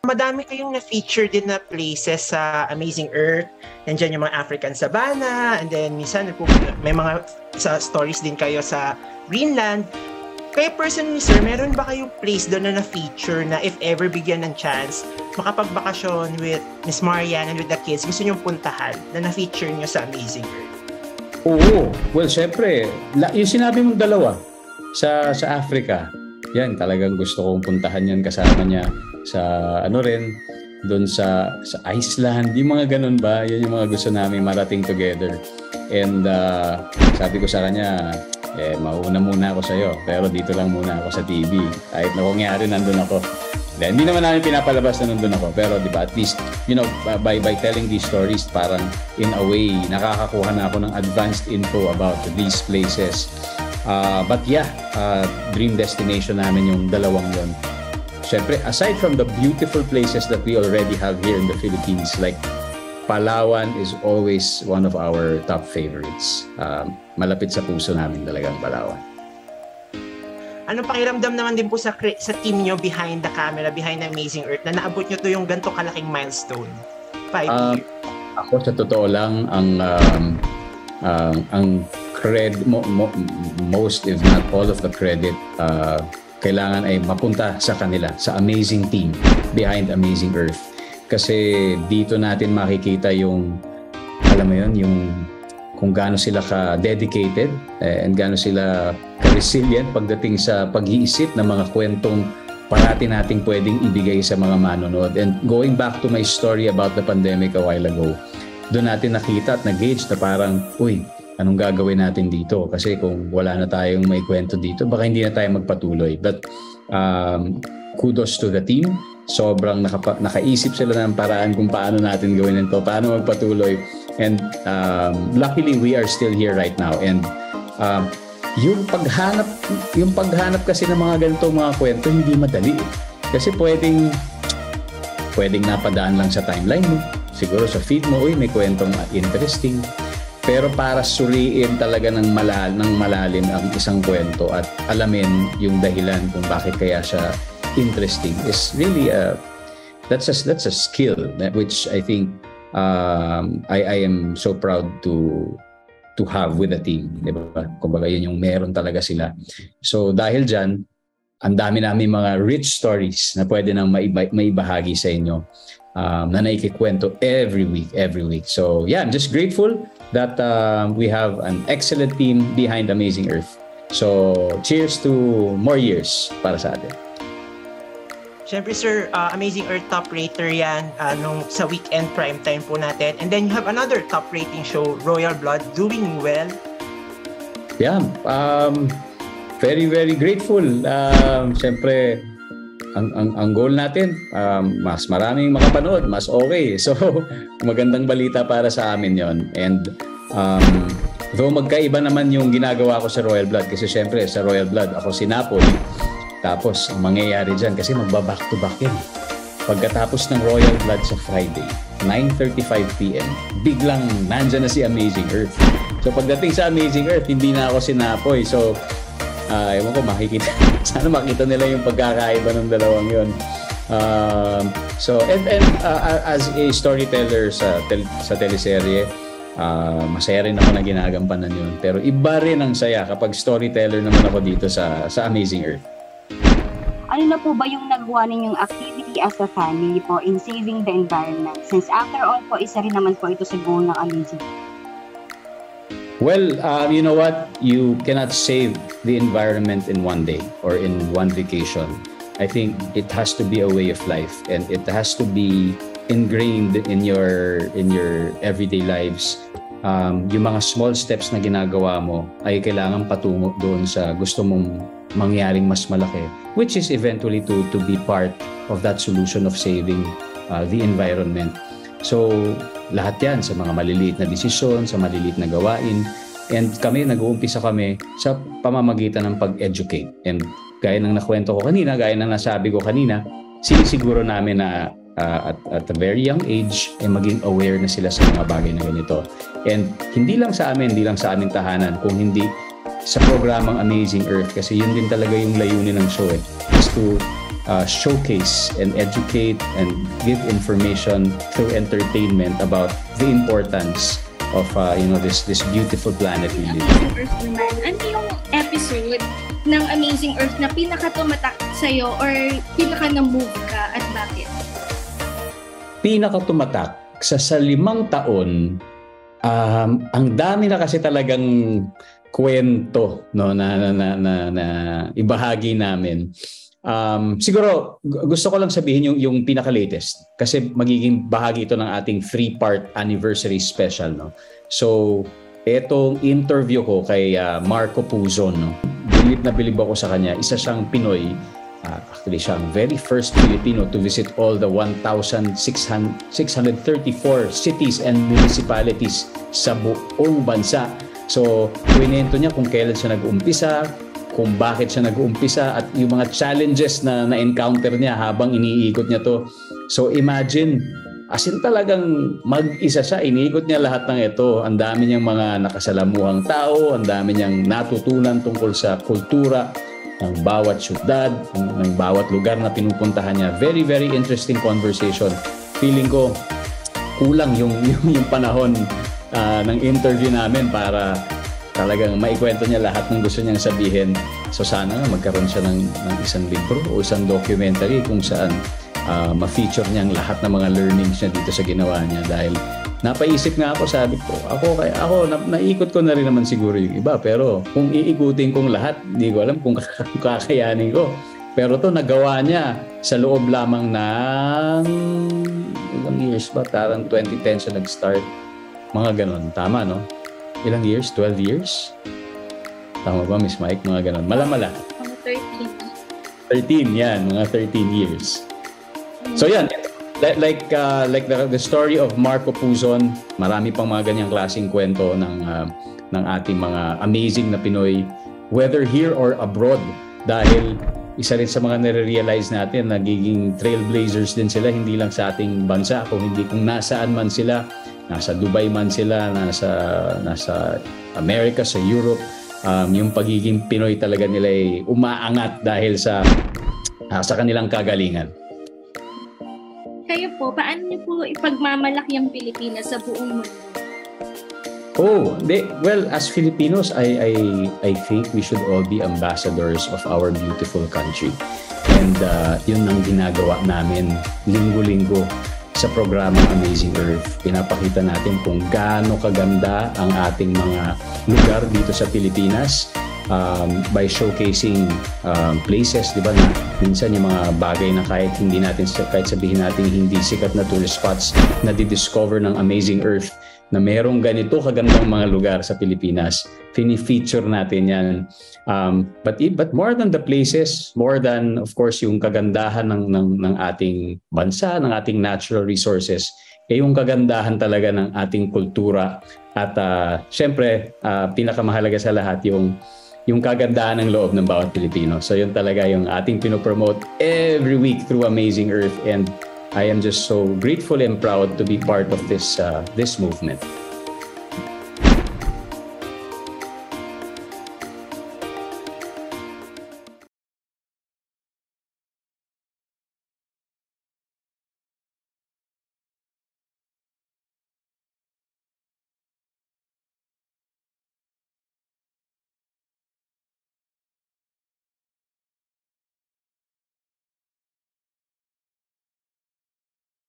madami kayong na-feature din na places sa Amazing Earth. Nandiyan yung mga African Savanna, and then minsan may mga sa stories din kayo sa Greenland. Kaya personally, sir, meron ba kayong place doon na na-feature na if ever bigyan ng chance, makapagbakasyon with Miss Marian and with the kids, gusto nyo puntahan na na-feature nyo sa Amazing Earth? Oo. Well, syempre, yung sinabi mong dalawa sa Africa, yan, talagang gusto kong puntahan yan kasama niya sa doon sa Iceland, yung mga ganun ba, yun yung mga gusto namin marating together. And sabi ko sa kanya, mauna muna ako sa'yo, pero dito lang muna ako sa TV. Kahit na kungyari nandun ako. Hindi naman namin pinapalabas na nandun ako, pero di ba, at least, by telling these stories, parang in a way, nakakakuha na ako ng advanced info about these places. But yeah, dream destination namin yung dalawang yon. Siyempre, aside from the beautiful places that we already have here in the Philippines, like Palawan is always one of our top favorites. Malapit sa puso namin talagang Palawan. Anong pakiramdam naman din po sa team nyo behind the camera, behind Amazing Earth, na naabot nyo to yung ganito kalaking milestone? 5 years. Ako sa totoo lang, ang most if not all of the credit kailangan ay mapunta sa kanila, sa amazing team behind Amazing Earth. Kasi dito natin makikita yung, alam mo yun, yung kung gaano sila ka-dedicated and gaano sila ka-resilient pagdating sa pag-iisip ng mga kwentong parati nating pwedeng ibigay sa mga manonood. And going back to my story about the pandemic a while ago, doon natin nakita at nag-gauge na parang, uy, anong gagawin natin dito? Kasi kung wala na tayong may kwento dito, baka hindi na tayo magpatuloy. But kudos to the team. Sobrang nakaisip sila ng paraan kung paano natin gawin ito, paano magpatuloy. And luckily, we are still here right now. And yung paghanap kasi ng mga ganitong mga kwento, hindi madali. Kasi pwedeng napadaan lang sa timeline mo. Siguro sa feed mo, uy, may kwentong interesting. Pero para suriin talaga ng malalim ang isang kwento at alamin yung dahilan kung bakit kaya siya interesting is really that's a skill which I think I am so proud to have with the team, di ba? Kumbaga yun yung meron talaga sila. So dahil dyan, ang dami namin mga rich stories na pwede nang maibahagi sa inyo na naikikwento every week. So yeah, I'm just grateful that we have an excellent team behind Amazing Earth. So cheers to more years para sa atin. Siyempre, sir, Amazing Earth top rater yan sa weekend primetime po natin. And then you have another top rating show, Royal Blood, doing well. Yeah, very, very grateful. Siyempre, ang goal natin, mas maraming makapanood, mas okay. So, magandang balita para sa amin yon. And though magkaiba naman yung ginagawa ko sa Royal Blood, kasi siyempre sa Royal Blood, ako si Napoli. Tapos, ang mangyayari dyan, kasi magbaback-to-back yan. Pagkatapos ng Royal Blood sa Friday, 9:35 p.m., biglang nandyan na si Amazing Earth. So, pagdating sa Amazing Earth, hindi na ako si Napoy. So, ewan ko, makikita. Sana makita nila yung pagkakaiba ng dalawang yun. As a storyteller sa teleserye, masaya rin ako na ginagampanan yun. Pero iba rin ang saya kapag storyteller naman ako dito sa Amazing Earth. Ano na po ba yung nagawa ninyong activity as a family po in saving the environment? Since after all po, isa rin naman po ito sa goal ng Amazing. Well, you know what? You cannot save the environment in one day or in one vacation. I think it has to be a way of life, and it has to be ingrained in your everyday lives. Yung mga small steps na ginagawa mo ay kailangan patungo doon sa gusto mong mangyaring mas malaki, which is eventually to be part of that solution of saving the environment. So, lahat yan sa mga maliliit na desisyon, sa maliliit na gawain. And nag-uumpisa kami sa pamamagitan ng pag-educate. And gaya ng nakwento ko kanina, gaya ng nasabi ko kanina, sinisiguro namin na at a very young age ay maging aware na sila sa mga bagay na ganito. And hindi lang sa aming tahanan, kung hindi sa programang Amazing Earth, kasi yun din talaga yung layunin ng show is to showcase and educate and give information through entertainment about the importance of this beautiful planet we live in. Amazing Earth naman, ano yung episode ng Amazing Earth na pinaka-tumatak sa'yo or pinaka-na-move ka at bakit? Pinaka-tumatak sa 5 taon, ang dami na kasi talagang kwento no na ibahagi namin. Siguro gusto ko lang sabihin yung pinaka-latest kasi magiging bahagi ito ng ating 3-part anniversary special, no. So etong interview ko kay Marco Puzon, no. Bilib na bilib ako sa kanya. Isa siyang Pinoy. Actually, siya ang very first Filipino to visit all the 1,634 cities and municipalities sa buong bansa. So, kwento niya kung kailan siya nag-umpisa, kung bakit siya nag-uumpisa at yung mga challenges na na-encounter niya habang iniikot niya to. So imagine, as in talagang mag-isa siya, iniikot niya lahat ng ito. Ang dami niyang mga nakasalamuhang tao, ang dami niyang natutunan tungkol sa kultura ng bawat syudad, ng bawat lugar na pinupuntahan niya. Very, very interesting conversation. Feeling ko kulang yung panahon ng interview namin para talagang maikwento niya lahat ng gusto niyang sabihin. So sana nga magkaroon siya ng isang libro o isang documentary kung saan ma-feature niya ang lahat ng mga learnings niya dito sa ginawa niya. Dahil napaisip nga ako, sabi ko, ako naikot ko na rin naman siguro yung iba. Pero kung iikutin kong lahat, hindi ko alam kung kakayanin ko. Pero to nagawa niya sa loob lamang ng ilang years ba? Tarang 2010 siya nag-start. Mga ganon. Tama, no? Ilang years? 12 years? Tama ba, Miss Mike? Mga ganon. Mala-mala. Mga 13, yan. Mga 13 years. So yan, like the story of Marco Puzon, marami pang mga ganyang klaseng kwento ng ating mga amazing na Pinoy, whether here or abroad. Dahil isa rin sa mga nare-realize natin, nagiging trailblazers din sila, hindi lang sa ating bansa, kung nasaan man sila. Nasa Dubai man sila, nasa America, sa Europe, yung pagiging Pinoy talaga nila ay umaangat dahil sa kanilang kagalingan. Kayo po, paano niyo po ipagmamalaki ang Pilipinas sa buong mundo? Well, as Filipinos, I think we should all be ambassadors of our beautiful country. And yun ang ginagawa namin linggo-linggo sa programang Amazing Earth. Pinapakita natin kung gaano kaganda ang ating mga lugar dito sa Pilipinas by showcasing places, di ba, na minsan yung mga bagay na kahit sabihin natin hindi sikat na tourist spots na di-discover ng Amazing Earth na merong ganito kagandang mga lugar sa Pilipinas. Fini-feature natin yan. But more than the places, more than of course yung kagandahan ng ating bansa, ng ating natural resources, yung kagandahan talaga ng ating kultura at syempre pinakamahalaga sa lahat yung kagandahan ng loob ng bawat Pilipino. So yun talaga yung ating pinopromote every week through Amazing Earth, and I am just so grateful and proud to be part of this movement.